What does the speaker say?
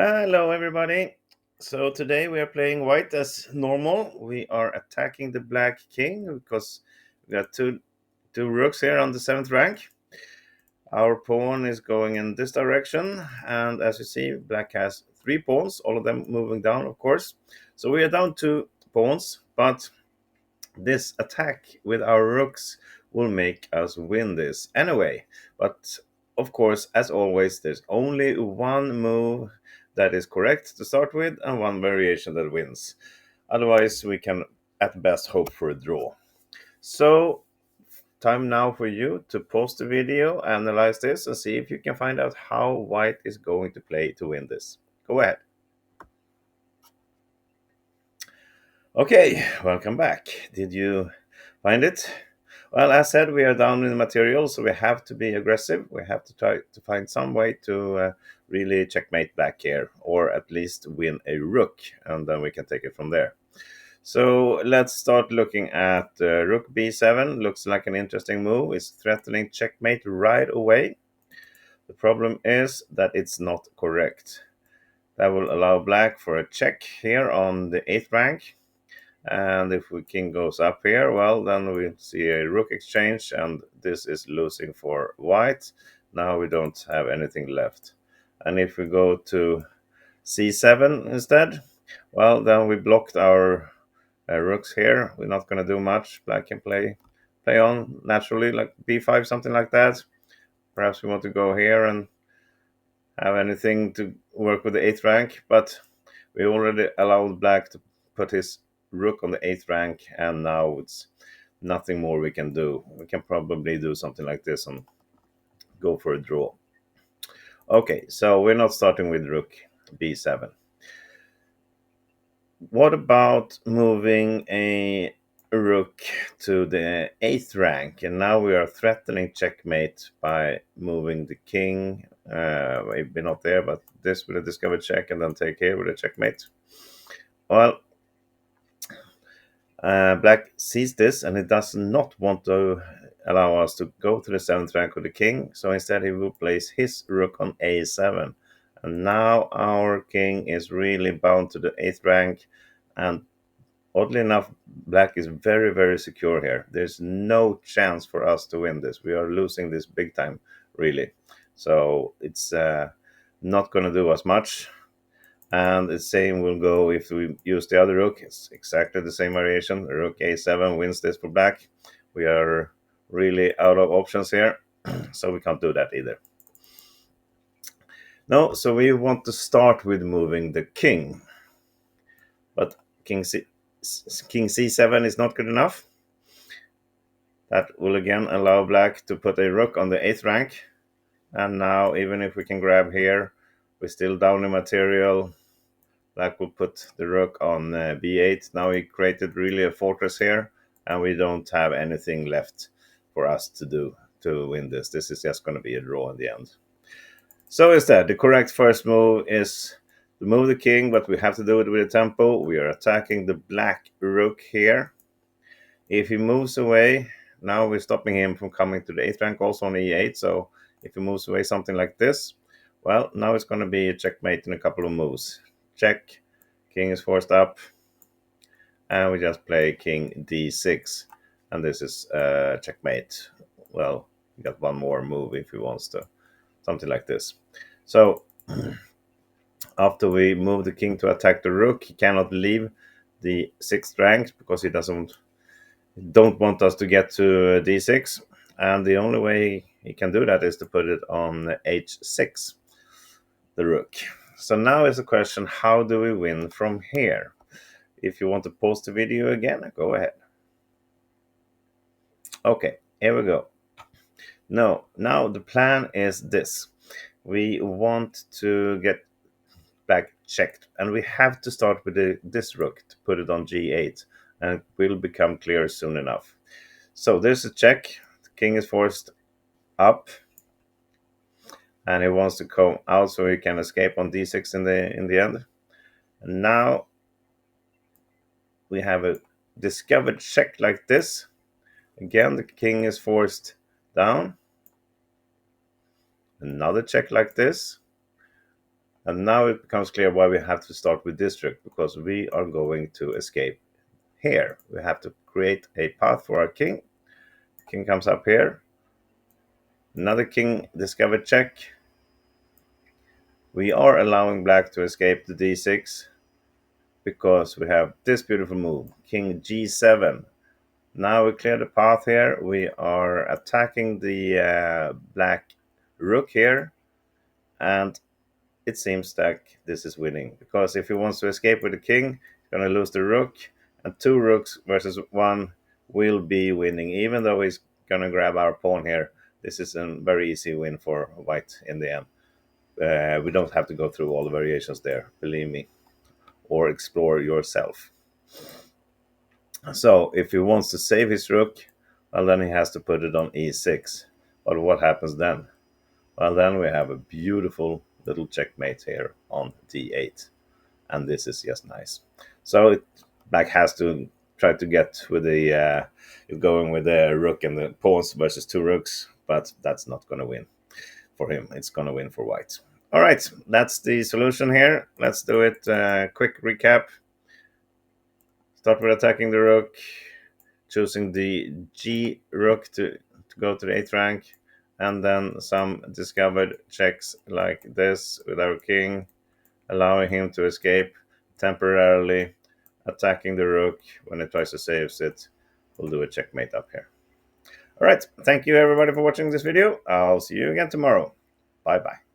Hello, everybody. So today we are playing white as normal. We are attacking the black king because we got two rooks here on the seventh rank. Our pawn is going in this direction, and as you see, black has three pawns, all of them moving down, of course. So we are down two pawns, but this attack with our rooks will make us win this anyway. But of course, as always, there's only one move that is correct to start with and one variation that wins. Otherwise, we can at best hope for a draw. So, time now for you to pause the video, analyze this, and see if you can find out how white is going to play to win this. Go ahead. Okay, welcome back. Did you find it? Well, as said, we are down in the material, so we have to be aggressive. We have to try to find some way to really checkmate black here, or at least win a rook, and then we can take it from there. So let's start looking at rook b7. Looks like an interesting move. It's threatening checkmate right away. The problem is that it's not correct. That will allow black for a check here on the 8th rank. And if we king goes up here, well, then we see a rook exchange, and this is losing for white. Now we don't have anything left. And if we go to c7 instead, well, then we blocked our rooks here. We're not going to do much. Black can play on naturally, like b5, something like that. Perhaps we want to go here and have anything to work with the 8th rank, but we already allowed black to put his rook on the 8th rank, and now it's nothing more we can do. We can probably do something like this and go for a draw. Okay, so we're not starting with rook b7. What about moving a rook to the 8th rank? And now we are threatening checkmate by moving the king. Maybe not there, but this with a discovered check, and then take here with a checkmate. Well, black sees this, and he does not want to allow us to go to the 7th rank with the king. So instead, he will place his rook on a7. And now our king is really bound to the 8th rank. And oddly enough, black is very, very secure here. There's no chance for us to win this. We are losing this big time, really. So it's not going to do us much. And the same will go if we use the other rook. It's exactly the same variation. Rook a7 wins this for black. We are really out of options here, so we can't do that either. No, so we want to start with moving the king. But king c7 is not good enough. That will again allow black to put a rook on the 8th rank. And now, even if we can grab here, we're still down in material. Black will put the rook on b8. Now he created really a fortress here, and we don't have anything left for us to do to win this. This is just going to be a draw in the end. So instead, the correct first move is to move the king, but we have to do it with a tempo. We are attacking the black rook here. If he moves away, now we're stopping him from coming to the 8th rank also on e8. So if he moves away something like this, well, now it's going to be a checkmate in a couple of moves. Check, king is forced up, and we just play king d6, and this is checkmate. Well, we got one more move if he wants to, something like this. So after we move the king to attack the rook, he cannot leave the 6th rank because he don't want us to get to d6, and the only way he can do that is to put it on h6, the rook. So now is the question, how do we win from here? If you want to pause the video again, go ahead. Okay, here we go. No, now the plan is this. We want to get black checked, and we have to start with this rook to put it on g8, and it will become clear soon enough. So there's a check. The king is forced up, and he wants to come out so he can escape on d6 in the end. And now we have a discovered check like this. Again, the king is forced down. Another check like this. And now it becomes clear why we have to start with this rook, because we are going to escape here. We have to create a path for our king. King comes up here. Another king discovered check. We are allowing black to escape the d6 because we have this beautiful move, king g7. Now we clear the path here. We are attacking the black rook here, and it seems like this is winning, because if he wants to escape with the king, he's going to lose the rook, and 2 rooks versus 1 will be winning. Even though he's going to grab our pawn here, this is a very easy win for white in the end. We don't have to go through all the variations there, believe me, or explore yourself. So if he wants to save his rook, well, then he has to put it on e6. But what happens then? Well, then we have a beautiful little checkmate here on d8, and this is just nice. So black has to try to get with the going with the rook and the pawns versus 2 rooks, but that's not going to win for him. It's going to win for white. All right, that's the solution here. Let's do it. Quick recap. Start with attacking the rook, choosing the G rook to go to the 8th rank, and then some discovered checks like this with our king, allowing him to escape temporarily, attacking the rook when it tries to save it. We'll do a checkmate up here. All right, thank you everybody for watching this video. I'll see you again tomorrow. Bye bye.